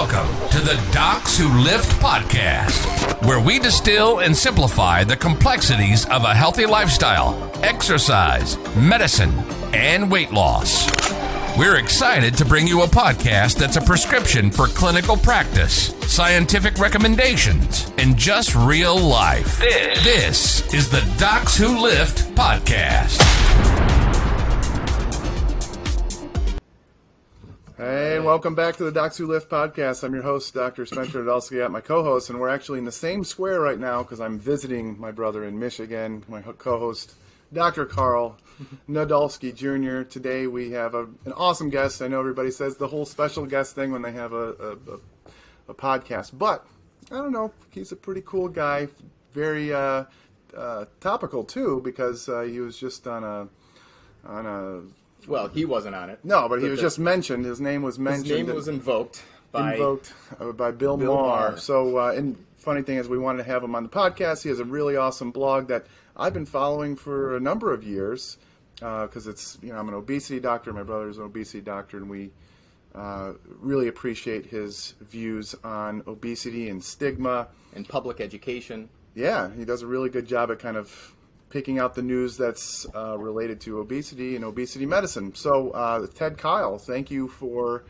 Welcome to the Docs Who Lift podcast, where we distill and simplify the complexities of a healthy lifestyle, exercise, medicine, and weight loss. We're excited to bring you a podcast that's a prescription for clinical practice, scientific recommendations, and just real life. This is the Docs Who Lift podcast. Hey, welcome back to the Docs Who Lift podcast. I'm your host, Dr. Spencer Nadolsky, at my co-host, and we're actually in the same square right now because I'm visiting my brother in Michigan, my co-host, Dr. Karl Nadolsky Jr. Today we have an awesome guest. I know everybody says the whole special guest thing when they have a podcast, but I don't know. He's a pretty cool guy, very topical too, because he was just on a. Well, he wasn't on it. No, but he was just mentioned. His name was mentioned. His name was invoked by Bill Maher. So, and funny thing is, we wanted to have him on the podcast. He has a really awesome blog that I've been following for a number of years because it's, I'm an obesity doctor. My brother's an obesity doctor, and we really appreciate his views on obesity and stigma and public education. Yeah, he does a really good job at kind of picking out the news that's related to obesity and obesity medicine. So, Ted Karl, thank you for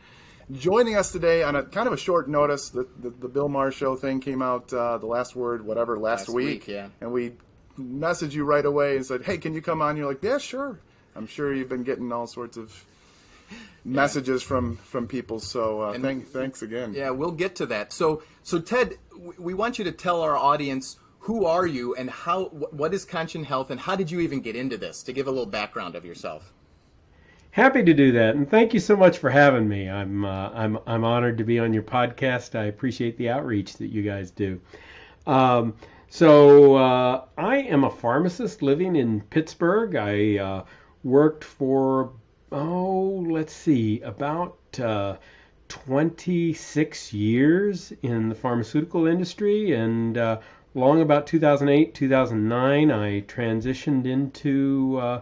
joining us today on a kind of a short notice. The Bill Maher show thing came out, the last word, whatever, last week. Yeah. And we messaged you right away and said, hey, can you come on? You're like, yeah, sure. I'm sure you've been getting all sorts of messages from people. So thanks again. Yeah, we'll get to that. So Ted, we want you to tell our audience, who are you and what is Conscious Health and how did you even get into this, to give a little background of yourself? Happy to do that, and thank you so much for having me. I'm honored to be on your podcast. I appreciate the outreach that you guys do. So I am a pharmacist living in Pittsburgh. I worked for about 26 years in the pharmaceutical industry, and long about 2008, 2009, I transitioned into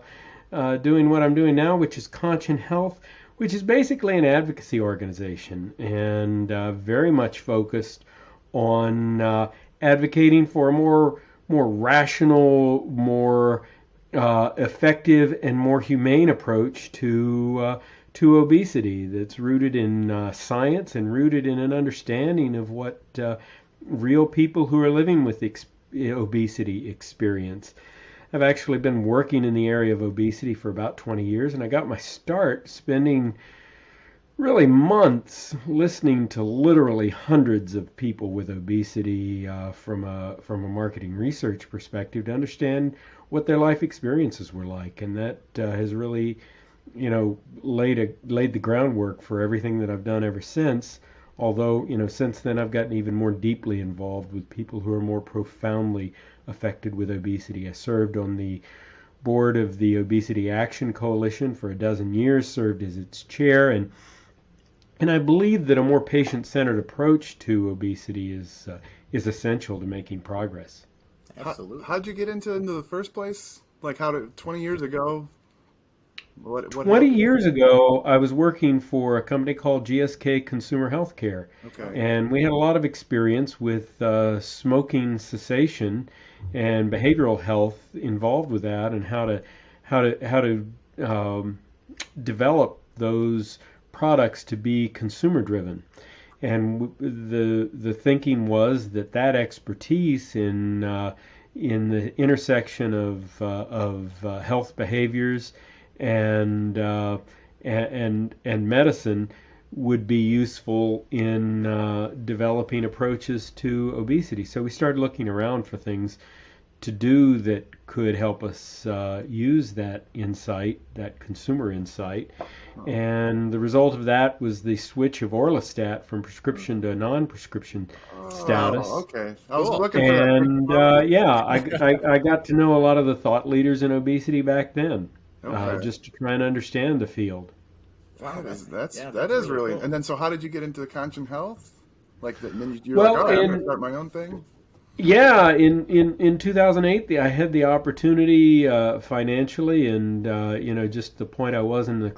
doing what I'm doing now, which is Conscious Health, which is basically an advocacy organization and very much focused on advocating for a more rational, more effective, and more humane approach to obesity that's rooted in science and rooted in an understanding of what real people who are living with obesity experience. I've actually been working in the area of obesity for about 20 years, and I got my start spending really months listening to literally hundreds of people with obesity from a marketing research perspective to understand what their life experiences were like, and that has really laid the groundwork for everything that I've done ever since. Although, since then I've gotten even more deeply involved with people who are more profoundly affected with obesity. I served on the board of the Obesity Action Coalition for 12 years, served as its chair, and I believe that a more patient-centered approach to obesity is essential to making progress. Absolutely. How'd you get into the first place? Like 20 years ago? What 20 years ago, I was working for a company called GSK Consumer Healthcare, and we had a lot of experience with smoking cessation and behavioral health involved with that, and how to develop those products to be consumer driven. And the thinking was that expertise in the intersection of health behaviors and medicine would be useful in developing approaches to obesity. So we started looking around for things to do that could help us use that insight, that consumer insight. And the result of that was the switch of Orlistat from prescription to non-prescription status. Okay. I was looking for that. I got to know a lot of the thought leaders in obesity back then. Just to try and understand the field. Wow, that is really cool. And then, so how did you get into the Conscious Health? Then you're I'm going to start my own thing? Yeah, in 2008, I had the opportunity financially and just the point I was in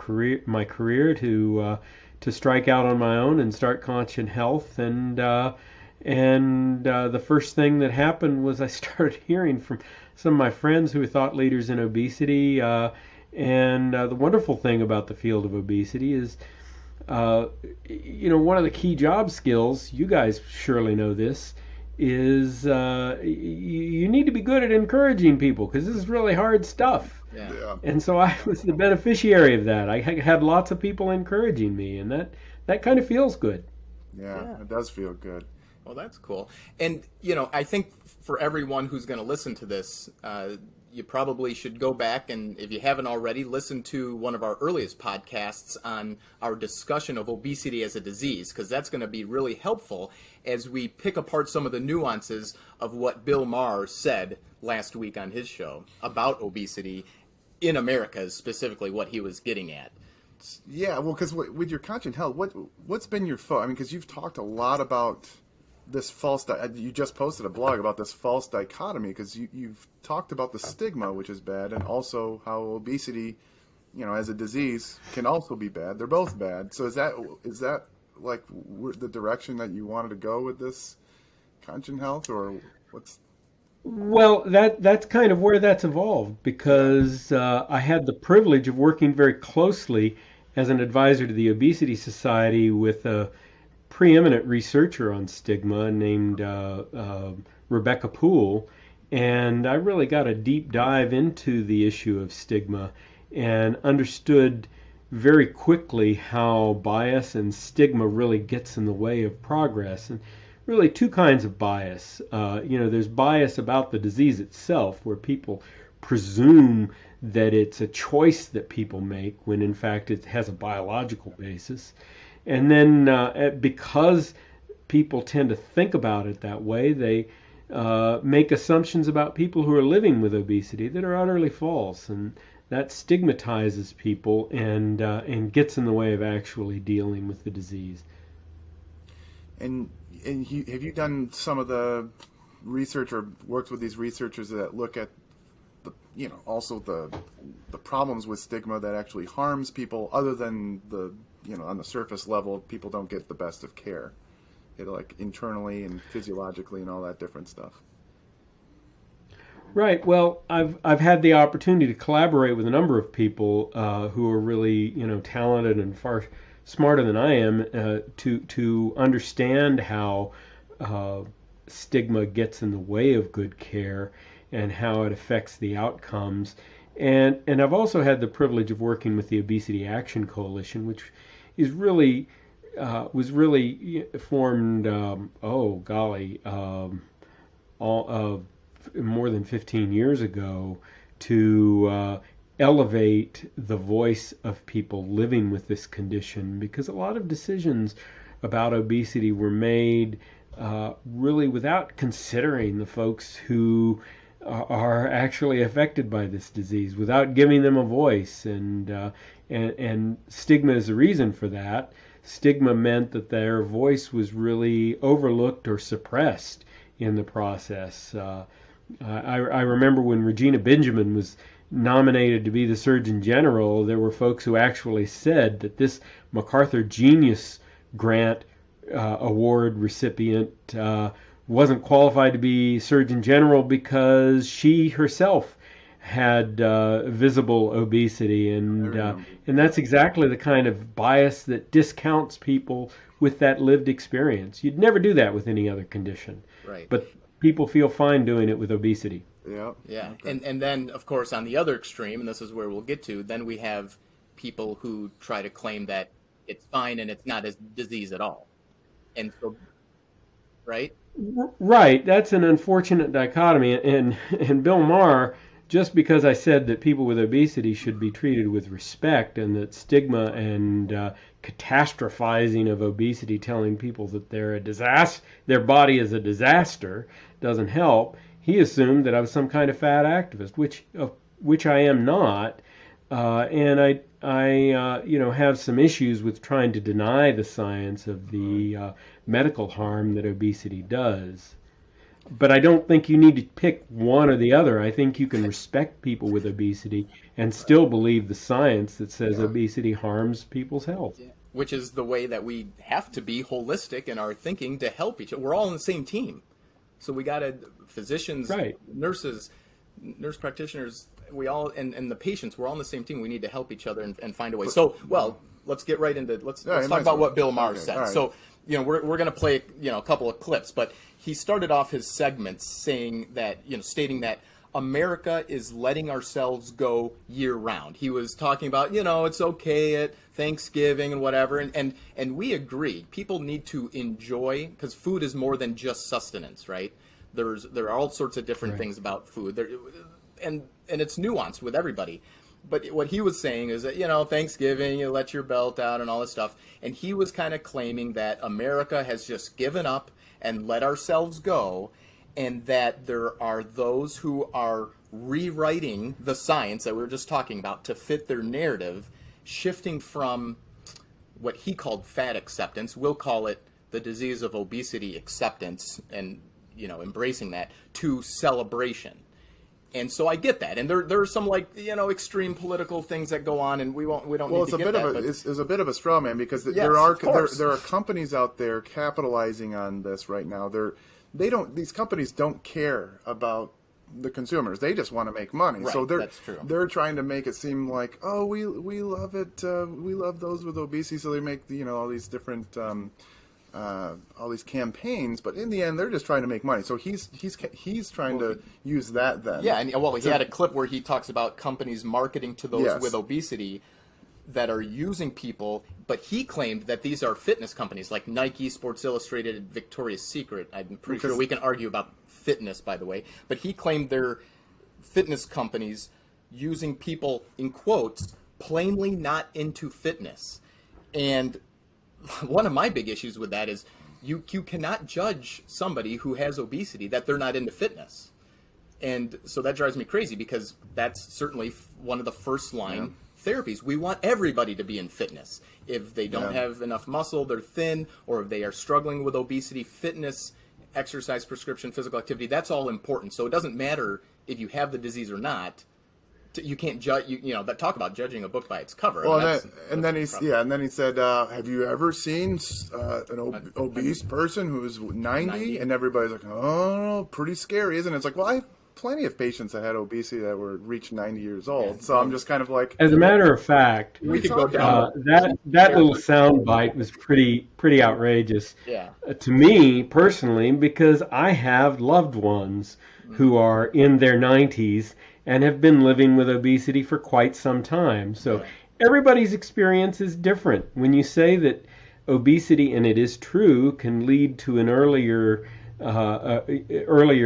my career to to strike out on my own and start Conscious Health. And the first thing that happened was I started hearing from some of my friends who were thought leaders in obesity. The wonderful thing about the field of obesity is, one of the key job skills, you guys surely know this, is you need to be good at encouraging people, because this is really hard stuff. Yeah. And so I was the beneficiary of that. I had lots of people encouraging me, and that kind of feels good. Yeah, it does feel good. Well, that's cool. And, I think for everyone who's going to listen to this, you probably should go back and, if you haven't already, listen to one of our earliest podcasts on our discussion of obesity as a disease, because that's going to be really helpful as we pick apart some of the nuances of what Bill Maher said last week on his show about obesity in America, is specifically what he was getting at. Yeah, well, because with your Conscious Health, what's been your focus? I mean, because you've talked a lot about this false, you just posted a blog about this false dichotomy, because you've talked about the stigma, which is bad, and also how obesity, as a disease can also be bad. They're both bad. So is that like the direction that you wanted to go with this Conscious Health, or what's? Well, that's kind of where that's evolved, because I had the privilege of working very closely as an advisor to the Obesity Society with a preeminent researcher on stigma named Rebecca Poole, and I really got a deep dive into the issue of stigma and understood very quickly how bias and stigma really gets in the way of progress. And really two kinds of bias. There's bias about the disease itself, where people presume that it's a choice that people make when in fact it has a biological basis. And then because people tend to think about it that way, they make assumptions about people who are living with obesity that are utterly false, and that stigmatizes people and gets in the way of actually dealing with the disease. And have you done some of the research or worked with these researchers that look at also the problems with stigma that actually harms people, other than on the surface level, people don't get the best of care, like internally and physiologically and all that different stuff? Right. Well, I've had the opportunity to collaborate with a number of people who are really talented and far smarter than I am to understand how stigma gets in the way of good care and how it affects the outcomes. And I've also had the privilege of working with the Obesity Action Coalition, which is really was really formed more than 15 years ago to elevate the voice of people living with this condition, because a lot of decisions about obesity were made really without considering the folks who are actually affected by this disease, without giving them a voice. And stigma is the reason for that. Stigma meant that their voice was really overlooked or suppressed in the process. I remember when Regina Benjamin was nominated to be the Surgeon General, there were folks who actually said that this MacArthur Genius Grant Award recipient wasn't qualified to be Surgeon General because she herself had visible obesity, and that's exactly the kind of bias that discounts people with that lived experience. You'd never do that with any other condition, right? But people feel fine doing it with obesity. Yeah. Okay. And then, of course, on the other extreme, and this is where we'll get to, then we have people who try to claim that it's fine and it's not a disease at all. And so, right? Right. That's an unfortunate dichotomy. And Bill Maher, just because I said that people with obesity should be treated with respect, and that stigma and catastrophizing of obesity, telling people that they're a disaster, their body is a disaster, doesn't help, he assumed that I was some kind of fat activist, which I am not. And I have some issues with trying to deny the science of the medical harm that obesity does. But I don't think you need to pick one or the other. I think you can respect people with obesity and still believe the science that says obesity harms people's health. which is the way that we have to be holistic in our thinking to help each other. We're all on the same team. So we got to, physicians, Right. nurse practitioners, we all, and the patients, we're all on the same team. We need to help each other and find a way. So, let's get right into, let's talk about what Bill Maher said. Right. So, we're going to play, a couple of clips, but he started off his segments saying that, stating that America is letting ourselves go year round. He was talking about, it's okay at Thanksgiving and whatever. And we agree. People need to enjoy, because food is more than just sustenance, right? There are all sorts of different things about food. And it's nuanced with everybody. But what he was saying is that, Thanksgiving, you let your belt out and all this stuff. And he was kind of claiming that America has just given up and let ourselves go, and that there are those who are rewriting the science that we were just talking about to fit their narrative, shifting from what he called fat acceptance, we'll call it the disease of obesity acceptance, and embracing that, to celebration. And so I get that, and there are some extreme political things that go on, and we don't need to get that. It's a bit of a straw man, because Yes, there of course. are companies out there capitalizing on this right now. These companies don't care about the consumers. They just want to make money. Right, so that's true. They're trying to make it seem like, oh, we love it. We love those with obesity. So they make all these different all these campaigns, but in the end, they're just trying to make money. So he's trying to use that then. Yeah, and he had a clip where he talks about companies marketing to those with obesity that are using people, but he claimed that these are fitness companies like Nike, Sports Illustrated, Victoria's Secret. I'm pretty sure we can argue about fitness, by the way, but he claimed they're fitness companies using people, in quotes, plainly not into fitness. And one of my big issues with that is you cannot judge somebody who has obesity that they're not into fitness. And so that drives me crazy, because that's certainly one of the first line therapies. We want everybody to be in fitness. If they don't have enough muscle, they're thin, or if they are struggling with obesity, fitness, exercise, prescription, physical activity, that's all important. So it doesn't matter if you have the disease or not. You can't judge. That talk about judging a book by its cover. Well, and then he said, "Have you ever seen an obese person who's 90?" And everybody's like, "Oh, pretty scary, isn't it?" It's like, well, I have plenty of patients that had obesity that were reached 90 years old. So I'm just kind of like, as a matter of fact, we could go down. That little sound bite was pretty outrageous. To me personally, because I have loved ones who are in their 90s and have been living with obesity for quite some time. So everybody's experience is different. When you say that obesity, and it is true, can lead to an earlier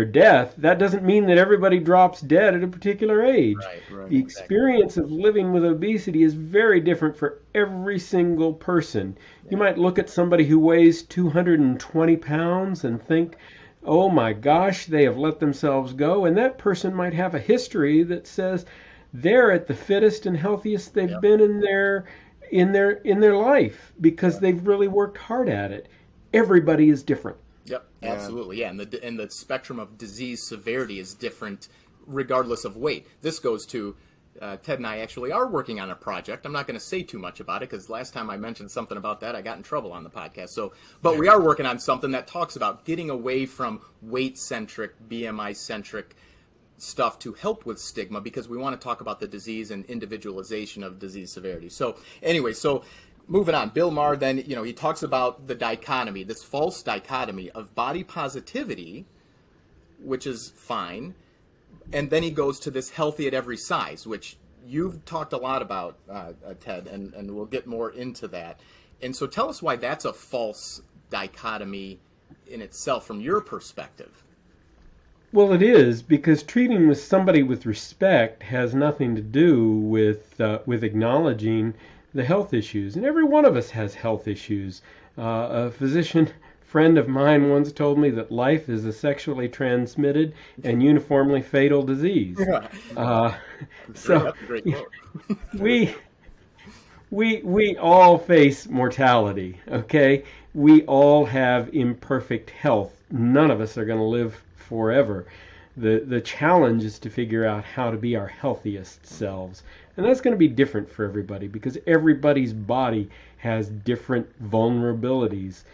death, that doesn't mean that everybody drops dead at a particular age. Right, the experience of living with obesity is very different for every single person. You might look at somebody who weighs 220 pounds and think, oh my gosh, they have let themselves go. And that person might have a history that says they're at the fittest and healthiest they've been in their life, because they've really worked hard at it. Everybody is different. Yep, absolutely. Yeah, and the spectrum of disease severity is different regardless of weight. This goes to Ted and I actually are working on a project. I'm not going to say too much about it, because last time I mentioned something about that, I got in trouble on the podcast. But we are working on something that talks about getting away from weight-centric, BMI-centric stuff to help with stigma, because we want to talk about the disease and individualization of disease severity. So anyway, moving on, Bill Maher then, he talks about the dichotomy, this false dichotomy of body positivity, which is fine. And then he goes to this healthy at every size, which you've talked a lot about, Ted, and we'll get more into that. And so tell us why that's a false dichotomy in itself from your perspective. Well, it is, because treating with somebody with respect has nothing to do with acknowledging the health issues. And every one of us has health issues. A physician friend of mine once told me that life is a sexually transmitted and uniformly fatal disease. So we all face mortality, okay? We all have imperfect health. None of us are going to live forever. The challenge is to figure out how to be our healthiest selves. And that's going to be different for everybody because everybody's body has different vulnerabilities.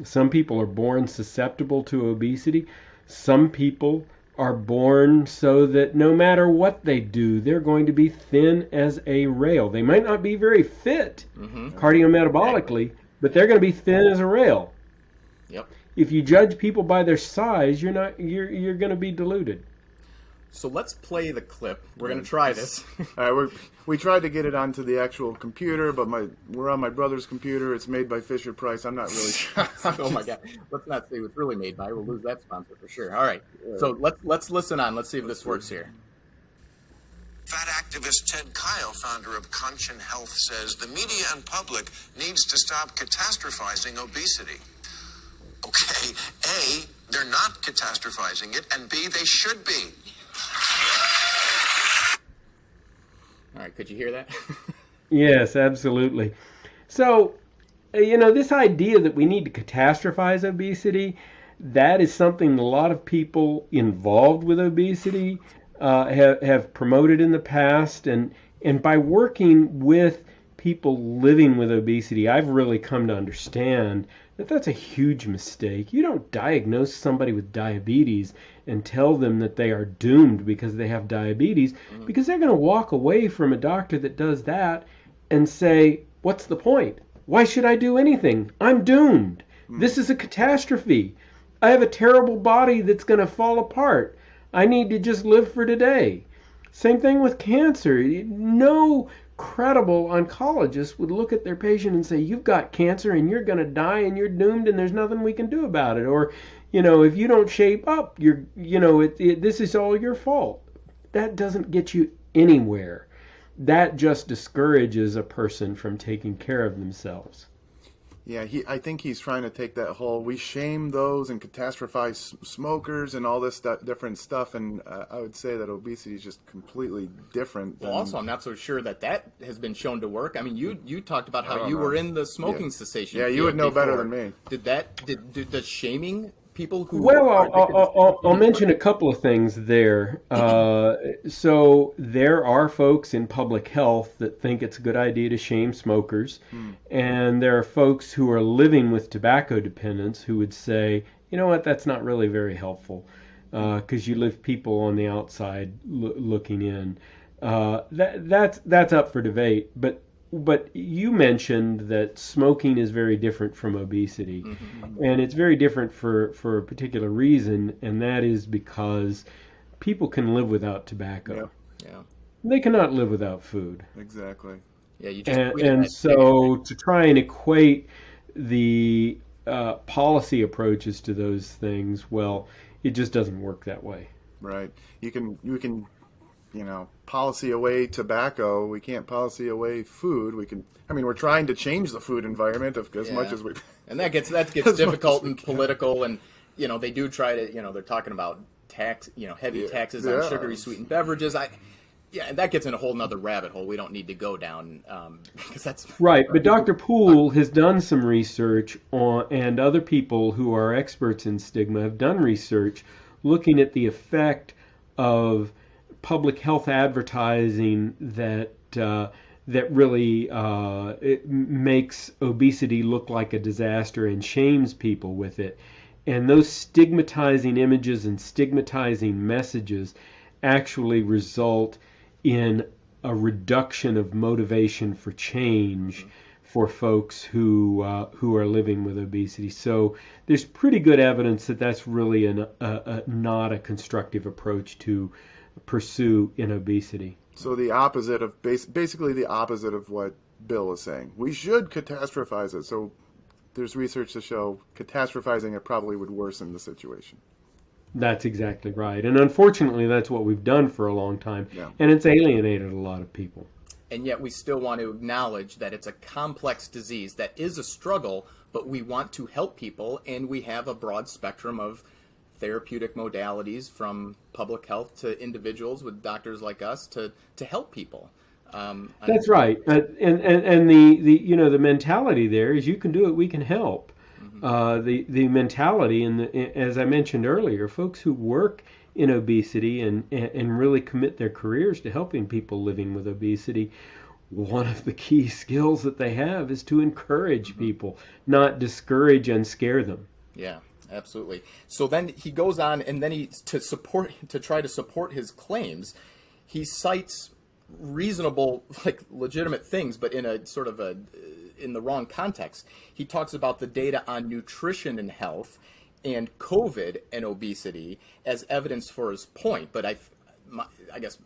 Some people are born susceptible to obesity. Some people are born so that no matter what they do, they're going to be thin as a rail. They might not be very fit cardiometabolically, but they're going to be thin as a rail. Yep. If you judge people by their size, you're going to be deluded. So let's play the clip. We're going to try this. All right, we tried to get it onto the actual computer, but we're on my brother's computer. It's made by Fisher Price. I'm not really sure. Oh my God! Let's not say it's really made by. We'll lose that sponsor for sure. All right. So let's listen on. Let's see if this works here. Fat activist Ted Kyle, founder of Conscious Health, says the media and public needs to stop catastrophizing obesity. Okay, A, they're not catastrophizing it, and B, they should be. All right, could you hear that? Yes, absolutely. So, this idea that we need to catastrophize obesity, that is something a lot of people involved with obesity have promoted in the past. And by working with people living with obesity, I've really come to understand that that's a huge mistake. You don't diagnose somebody with diabetes and tell them that they are doomed because they have diabetes, because they're going to walk away from a doctor that does that and say, what's the point? Why should I do anything? I'm doomed. This is a catastrophe. I have a terrible body that's going to fall apart. I need to just live for today. Same thing with cancer. No credible oncologist would look at their patient and say, you've got cancer and you're going to die and you're doomed and there's nothing we can do about it. Or, if you don't shape up, this is all your fault. That doesn't get you anywhere. That just discourages a person from taking care of themselves. Yeah, I think he's trying to take that whole, we shame those and catastrophize smokers and all this different stuff, and I would say that obesity is just completely different. Well, also, I'm not so sure that has been shown to work. I mean, you talked about how you were in the smoking cessation. Yeah, you would know better than me. Does shaming people who... Well, I'll mention a couple of things there. So there are folks in public health that think it's a good idea to shame smokers. And there are folks who are living with tobacco dependence who would say, you know what, that's not really very helpful because you leave people on the outside looking in. That's up for debate. But you mentioned that smoking is very different from obesity, and it's very different for a particular reason, and that is because people can live without tobacco. Yeah. They cannot live without food. Exactly. Yeah, you just and so to try and equate the policy approaches to those things, well, it just doesn't work that way. Right. You can policy away tobacco. We can't policy away food. We're trying to change the food environment as much as we. And that gets difficult and political, and they do try to, they're talking about heavy taxes on sugary sweetened beverages. And that gets in a whole nother rabbit hole we don't need to go down because that's right. But Dr. Poole has done some research and other people who are experts in stigma have done research looking at the effect of public health advertising that really it makes obesity look like a disaster and shames people with it. And those stigmatizing images and stigmatizing messages actually result in a reduction of motivation for change for folks who are living with obesity. So there's pretty good evidence that that's really not a constructive approach to pursue in obesity. So the opposite of basically the opposite of what Bill is saying. We should catastrophize it. So there's research to show catastrophizing it probably would worsen the situation. That's exactly right. And unfortunately, that's what we've done for a long time. Yeah. And it's alienated a lot of people. And yet we still want to acknowledge that it's a complex disease that is a struggle, but we want to help people, and we have a broad spectrum of therapeutic modalities from public health to individuals with doctors like us to help people. That's right. And the mentality there is you can do it, we can help. The mentality, and as I mentioned earlier, folks who work in obesity and really commit their careers to helping people living with obesity, one of the key skills that they have is to encourage people, not discourage and scare them. Yeah, absolutely. So then he goes on, and then to try to support his claims, he cites reasonable, like legitimate things, but in a sort of in the wrong context. He talks about the data on nutrition and health and COVID and obesity as evidence for his point. But I guess,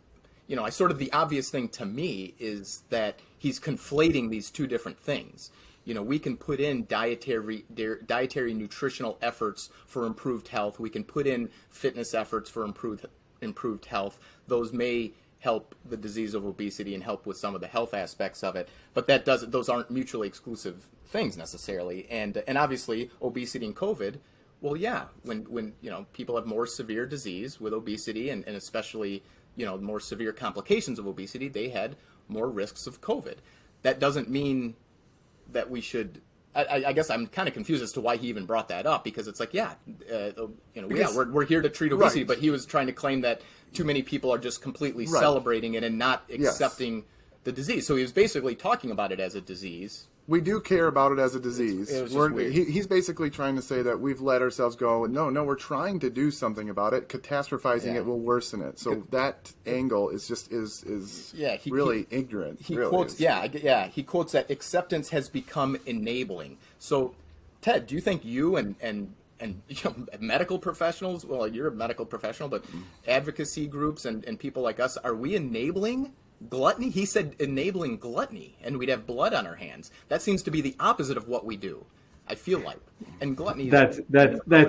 I sort of, the obvious thing to me is that he's conflating these two different things. We can put in dietary nutritional efforts for improved health. We can put in fitness efforts for improved health. Those may help the disease of obesity and help with some of the health aspects of it, but those aren't mutually exclusive things necessarily. And obviously obesity and COVID, well, yeah, when people have more severe disease with obesity and especially more severe complications of obesity, they had more risks of COVID. That doesn't mean that we should. I guess I'm kind of confused as to why he even brought that up, because it's like, we're here to treat obesity, right. But he was trying to claim that too many people are just completely right. celebrating it and not accepting the disease. So he was basically talking about it as a disease. We do care about it as a disease. He's basically trying to say that we've let ourselves go. No, we're trying to do something about it. Catastrophizing it will worsen it. So that angle is just really ignorant. He quotes he quotes that acceptance has become enabling. So, Ted, do you think you and medical professionals, well, you're a medical professional, but advocacy groups and people like us, are we enabling gluttony? He said enabling gluttony, and we'd have blood on our hands. That seems to be the opposite of what we do, I feel like. And gluttony. That's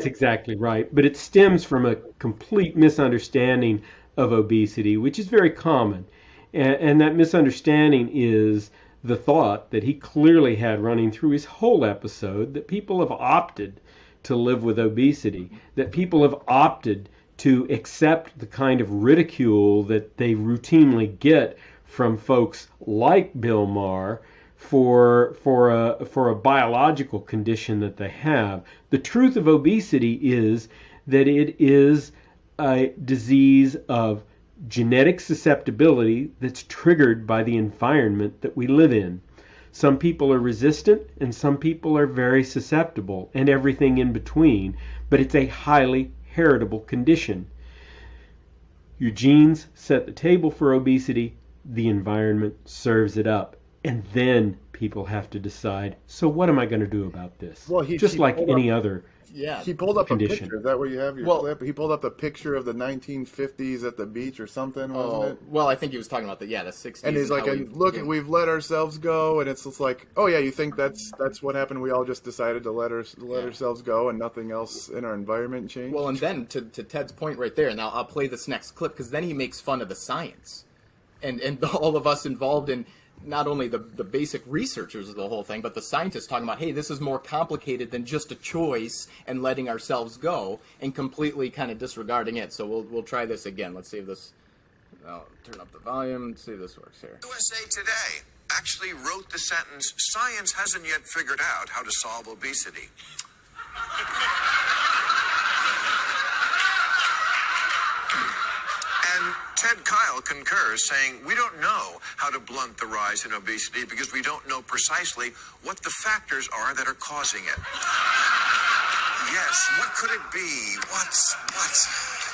exactly right. But it stems from a complete misunderstanding of obesity, which is very common. And that misunderstanding is the thought that he clearly had running through his whole episode, that people have opted to live with obesity, that people have opted to accept the kind of ridicule that they routinely get from folks like Bill Maher for a biological condition that they have. The truth of obesity is that it is a disease of genetic susceptibility that's triggered by the environment that we live in. Some people are resistant and some people are very susceptible, and everything in between, but it's a highly heritable condition. Your genes set the table for obesity, the environment serves it up, and then people have to decide, so what am I going to do about this? Well, just like any other he pulled up condition. A picture. Is that where you have your clip? He pulled up the picture of the 1950s at the beach or something, wasn't it? Well, I think he was talking about the 60s. And he's like, we've let ourselves go, and it's just like, oh yeah, you think that's what happened? We all just decided to let ourselves go, and nothing else in our environment changed. Well, and then to Ted's point right there, and I'll play this next clip, because then he makes fun of the science, and all of us involved in not only the basic researchers of the whole thing, but the scientists talking about, hey, this is more complicated than just a choice and letting ourselves go, and completely kind of disregarding it. So we'll try this again. Let's see if this. I'll turn up the volume. See if this works here. USA Today actually wrote the sentence, "Science hasn't yet figured out how to solve obesity." And Ted Kyle concurs, saying, "We don't know how to blunt the rise in obesity because we don't know precisely what the factors are that are causing it." Yes, what could it be? What?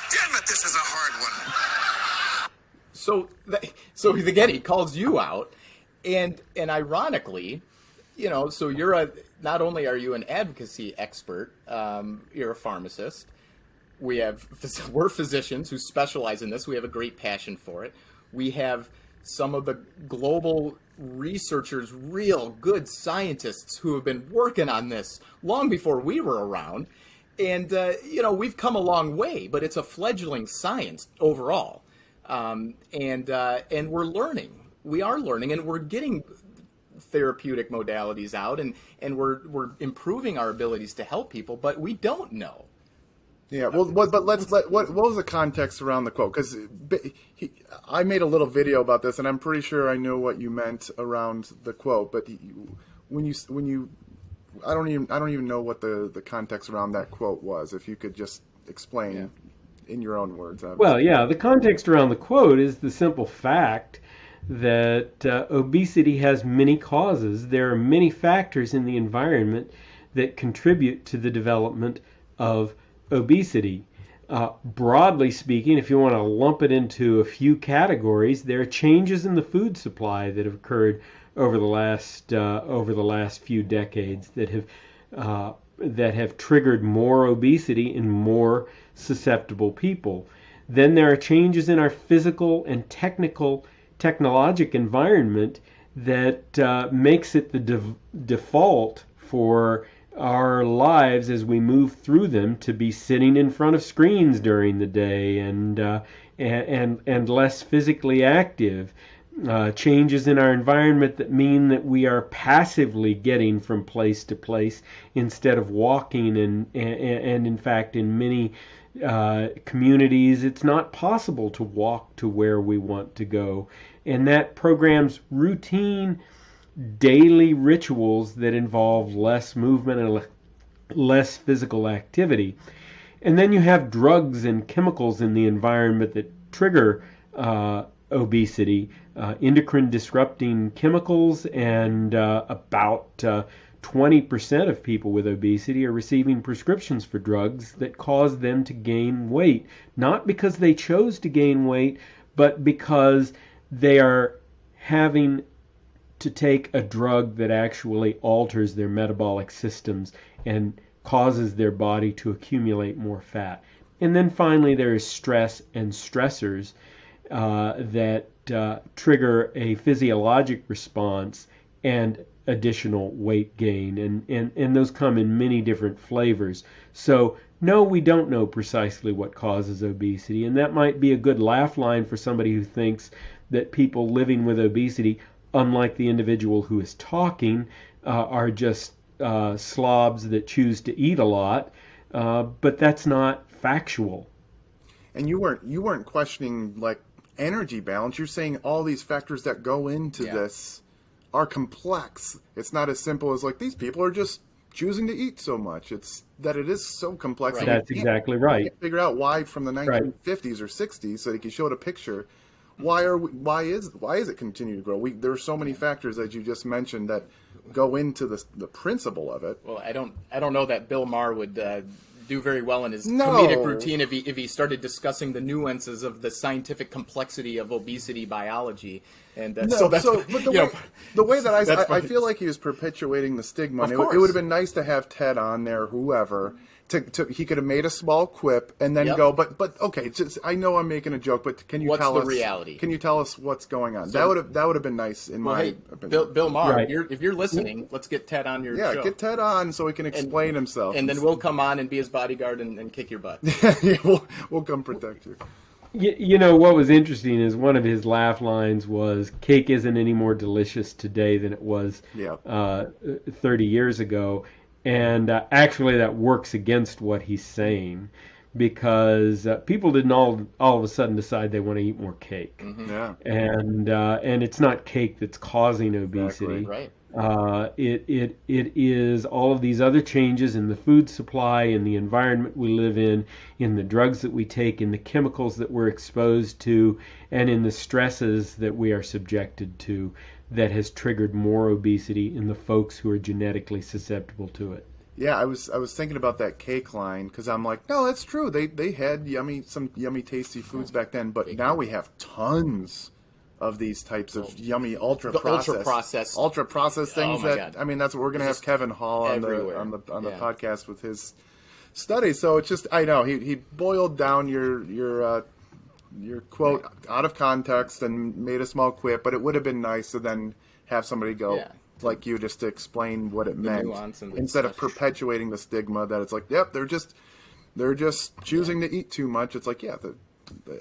Damn it, this is a hard one. So again, he calls you out, and ironically, so not only are you an advocacy expert, you're a pharmacist. We're physicians who specialize in this. We have a great passion for it. We have some of the global researchers, real good scientists who have been working on this long before we were around. And, we've come a long way, but it's a fledgling science overall. And we're learning. We are learning, and we're getting therapeutic modalities out, and we're improving our abilities to help people, but we don't know. Yeah, well, what was the context around the quote? Because I made a little video about this, and I'm pretty sure I know what you meant around the quote. But when you, I don't even know what the context around that quote was. If you could just explain in your own words. Obviously. Well, yeah, the context around the quote is the simple fact that obesity has many causes. There are many factors in the environment that contribute to the development of obesity. Broadly speaking, if you want to lump it into a few categories, there are changes in the food supply that have occurred over the last few decades that have triggered more obesity in more susceptible people. Then there are changes in our physical and technologic environment that makes it the default for our lives as we move through them to be sitting in front of screens during the day and less physically active. Changes in our environment that mean that we are passively getting from place to place instead of walking, and in fact in many communities it's not possible to walk to where we want to go, and that programs routine daily rituals that involve less movement and less physical activity. And then you have drugs and chemicals in the environment that trigger obesity, endocrine disrupting chemicals, and about 20% of people with obesity are receiving prescriptions for drugs that cause them to gain weight, not because they chose to gain weight, but because they are having to take a drug that actually alters their metabolic systems and causes their body to accumulate more fat. And then finally there is stress and stressors that trigger a physiologic response and additional weight gain, and those come in many different flavors. So no, we don't know precisely what causes obesity, and that might be a good laugh line for somebody who thinks that people living with obesity, unlike the individual who is talking, are just slobs that choose to eat a lot, but that's not factual. And you weren't questioning like energy balance. You're saying all these factors that go into this are complex. It's not as simple as like these people are just choosing to eat so much. It's that it is so complex. Right. That's exactly right. You can't figure out why from the 1950s or 60s, so that you showed a picture. Why is it continue to grow? There are so many factors that you just mentioned that go into the principle of it. Well, I don't know that Bill Maher would do very well in his comedic routine if he started discussing the nuances of the scientific complexity of obesity biology. And but the way that I feel like he was perpetuating the stigma. And it would have been nice to have Ted on there, whoever. He could have made a small quip and then go, but okay. I know I'm making a joke, but can you tell us what's the reality? Can you tell us what's going on? That would have been nice in my opinion. Bill Maher, Right. if you're listening, let's get Ted on your show. Yeah, get Ted on so he can explain himself, and then we'll come on and be his bodyguard and kick your butt. we'll come protect you. You know, what was interesting is one of his laugh lines was, cake isn't any more delicious today than it was 30 years ago. And actually that works against what he's saying, because people didn't all of a sudden decide they want to eat more cake. Mm-hmm. Yeah. And it's not cake that's causing obesity. Right. It is all of these other changes in the food supply, in the environment we live in the drugs that we take, in the chemicals that we're exposed to, and in the stresses that we are subjected to, that has triggered more obesity in the folks who are genetically susceptible to it. Yeah, I was thinking about that cake line because I'm like, no, that's true. They had some yummy, tasty foods back then, but now we have tons of these types of yummy ultra processed things God. I mean, that's what we're going to have Kevin Hall on the podcast with his study. So it's just, I know he boiled down your quote out of context and made a small quip, but it would have been nice to then have somebody go like you just to explain what it meant instead of perpetuating the stigma that it's like, yep, they're just choosing to eat too much. It's like, the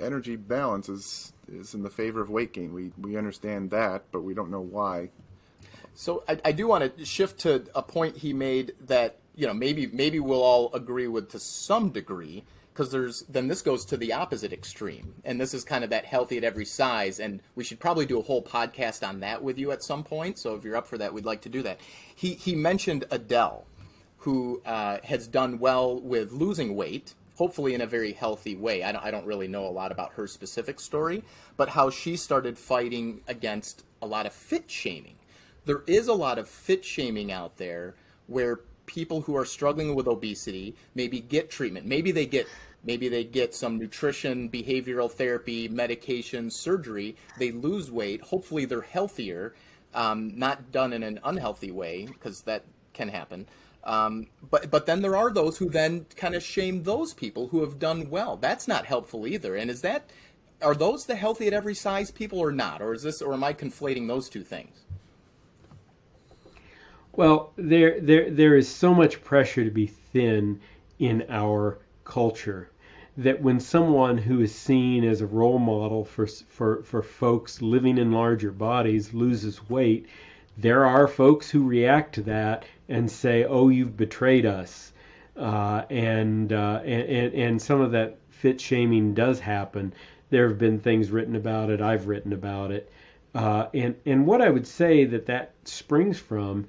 energy balance is in the favor of weight gain. We understand that, but we don't know why. So I do want to shift to a point he made that, maybe we'll all agree with to some degree, because then this goes to the opposite extreme, and this is kind of that healthy at every size, and we should probably do a whole podcast on that with you at some point. So if you're up for that, we'd like to do that. He mentioned Adele, who has done well with losing weight hopefully in a very healthy way. I don't really know a lot about her specific story, but how she started fighting against a lot of fit shaming. There is a lot of fit shaming out there where people who are struggling with obesity maybe get treatment. Maybe they get some nutrition, behavioral therapy, medication, surgery. They lose weight. Hopefully they're healthier, not done in an unhealthy way, because that can happen. But then there are those who then kind of shame those people who have done well. That's not helpful either. And are those the healthy at every size people or not? Or am I conflating those two things? Well, there is so much pressure to be thin in our culture that when someone who is seen as a role model for folks living in larger bodies loses weight, there are folks who react to that and say, "Oh, you've betrayed us," and some of that fit shaming does happen. There have been things written about it. I've written about it, and what I would say that springs from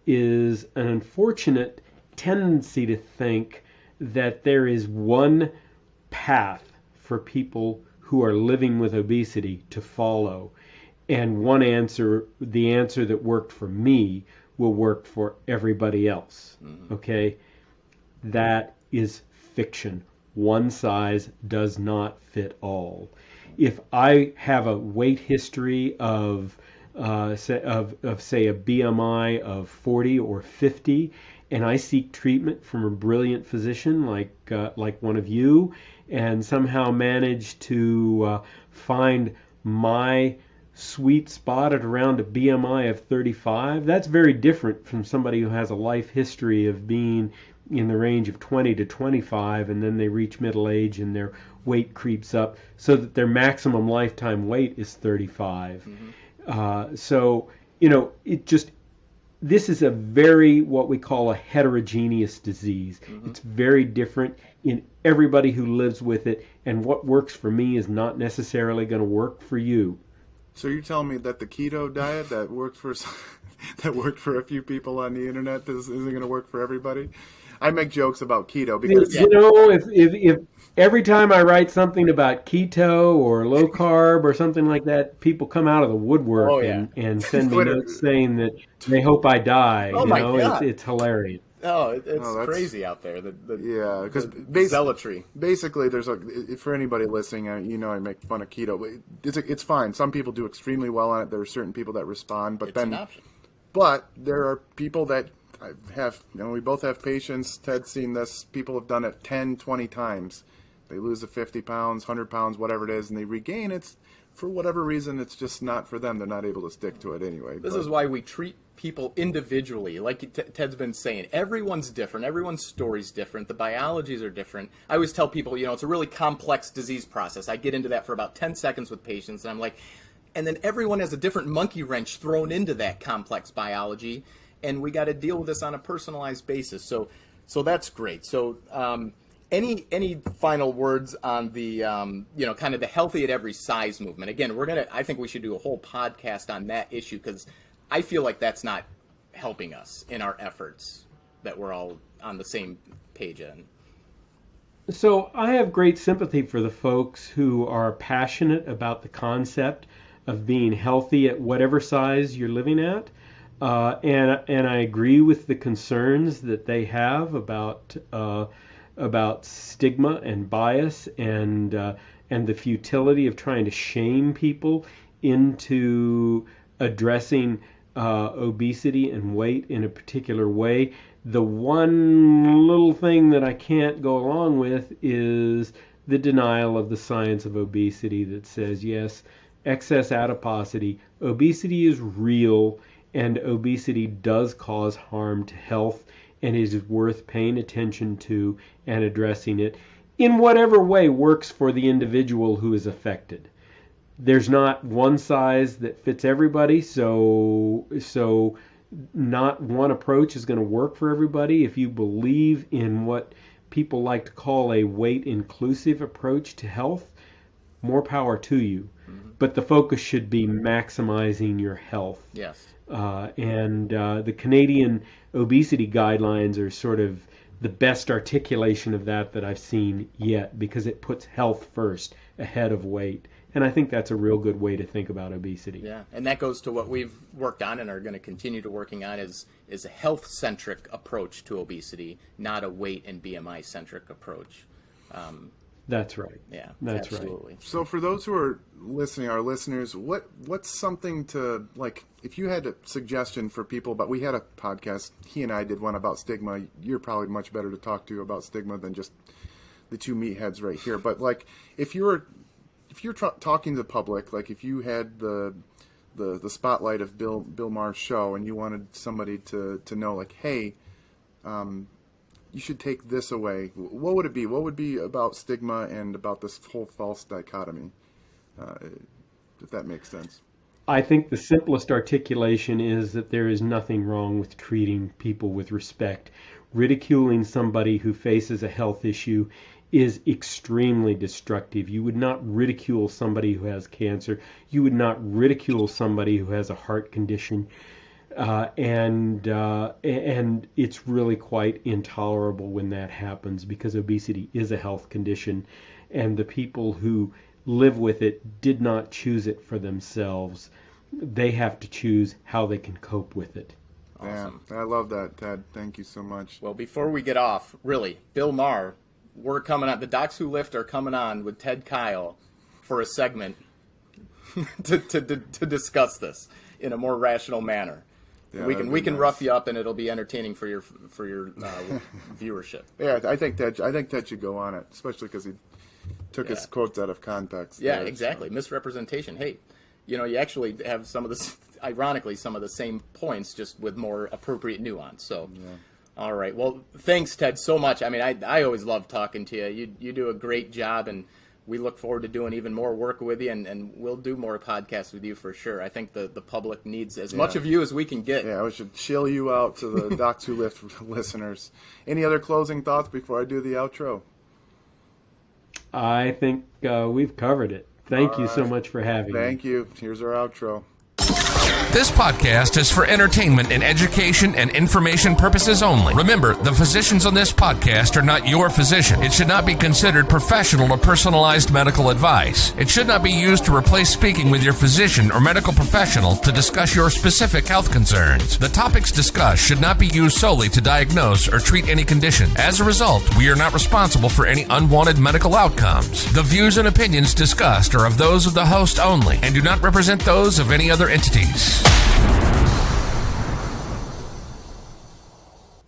is an unfortunate tendency to think that there is one path for people who are living with obesity to follow. And the answer that worked for me will work for everybody else. Okay? That is fiction. One size does not fit all. If I have a weight history of say a BMI of 40 or 50, and I seek treatment from a brilliant physician like one of you, and somehow manage to find my sweet spot at around a BMI of 35, that's very different from somebody who has a life history of being in the range of 20 to 25, and then they reach middle age and their weight creeps up so that their maximum lifetime weight is 35. So, this is a very, what we call a heterogeneous disease. It's very different in everybody who lives with it, and what works for me is not necessarily going to work for you. So you're telling me that the keto diet that worked for a few people on the internet isn't going to work for everybody? I make jokes about keto because if every time I write something about keto or low carb or something like that, people come out of the woodwork and send me notes saying that they hope I die. God. It's hilarious. Oh, it's crazy out there. Because zealotry. Basically, for anybody listening, I make fun of keto, but it's fine. Some people do extremely well on it. There are certain people that respond, but it's an option. But there are people that we both have patients. Ted's seen this. People have done it 10, 20 times. They lose the 50 pounds, 100 pounds, whatever it is, and they regain it. For whatever reason, it's just not for them. They're not able to stick to it anyway. This is why we treat people individually. Like Ted's been saying, everyone's different. Everyone's story's different. The biologies are different. I always tell people, it's a really complex disease process. I get into that for about 10 seconds with patients, and I'm like, and then everyone has a different monkey wrench thrown into that complex biology, and we got to deal with this on a personalized basis. So that's great. So any final words on the kind of the healthy at every size movement? Again, I think we should do a whole podcast on that issue, because I feel like that's not helping us in our efforts that we're all on the same page in. So I have great sympathy for the folks who are passionate about the concept of being healthy at whatever size you're living at. And I agree with the concerns that they have about stigma and bias and the futility of trying to shame people into addressing obesity and weight in a particular way. The one little thing that I can't go along with is the denial of the science of obesity that says, yes, excess adiposity, obesity is real, and obesity does cause harm to health, and it is worth paying attention to and addressing it in whatever way works for the individual who is affected. There's not one size that fits everybody, so not one approach is going to work for everybody. If you believe in what people like to call a weight-inclusive approach to health, more power to you. But the focus should be maximizing your health. Yes. And the Canadian obesity guidelines are sort of the best articulation of that I've seen yet, because it puts health first ahead of weight. And I think that's a real good way to think about obesity. Yeah, and that goes to what we've worked on and are going to continue to working on is a health-centric approach to obesity, not a weight and BMI-centric approach. That's right. Yeah, that's absolutely. right. So for those who are listening, our listeners, what's something to, like, if you had a suggestion for people, but we had a podcast, he and I did one about stigma. You're probably much better to talk to about stigma than just the two meatheads right here. But like, if you're talking to the public, like if you had the spotlight of Bill Maher's show and you wanted somebody to know, like, hey, you should take this away, what would it be? What would be about stigma and about this whole false dichotomy, if that makes sense? I think the simplest articulation is that there is nothing wrong with treating people with respect. Ridiculing somebody who faces a health issue is extremely destructive. You would not ridicule somebody who has cancer. You would not ridicule somebody who has a heart condition. And it's really quite intolerable when that happens, because obesity is a health condition, and the people who live with it did not choose it for themselves. They have to choose how they can cope with it. Awesome. Yeah, I love that, Ted. Thank you so much. Well, before we get off, really, Bill Maher, we're coming on. The Docs Who Lift are coming on with Ted Kyle for a segment to discuss this in a more rational manner. Yeah, we can rough you up, and it'll be entertaining for your viewership. Yeah, I think that should go on it, especially because he took his quotes out of context. Yeah, there, exactly. So. Misrepresentation. Hey, you actually have some of the same points, just with more appropriate nuance. So, yeah. All right. Well, thanks, Ted, so much. I mean, I always love talking to you. You do a great job, and we look forward to doing even more work with you, and we'll do more podcasts with you for sure. I think the public needs as much of you as we can get. Yeah, we should chill you out to the Docs Who Lift listeners. Any other closing thoughts before I do the outro? I think we've covered it. Thank you so much for having me. Thank you. Here's our outro. This podcast is for entertainment and education and information purposes only. Remember, the physicians on this podcast are not your physician. It should not be considered professional or personalized medical advice. It should not be used to replace speaking with your physician or medical professional to discuss your specific health concerns. The topics discussed should not be used solely to diagnose or treat any condition. As a result, we are not responsible for any unwanted medical outcomes. The views and opinions discussed are of those of the host only and do not represent those of any other entities.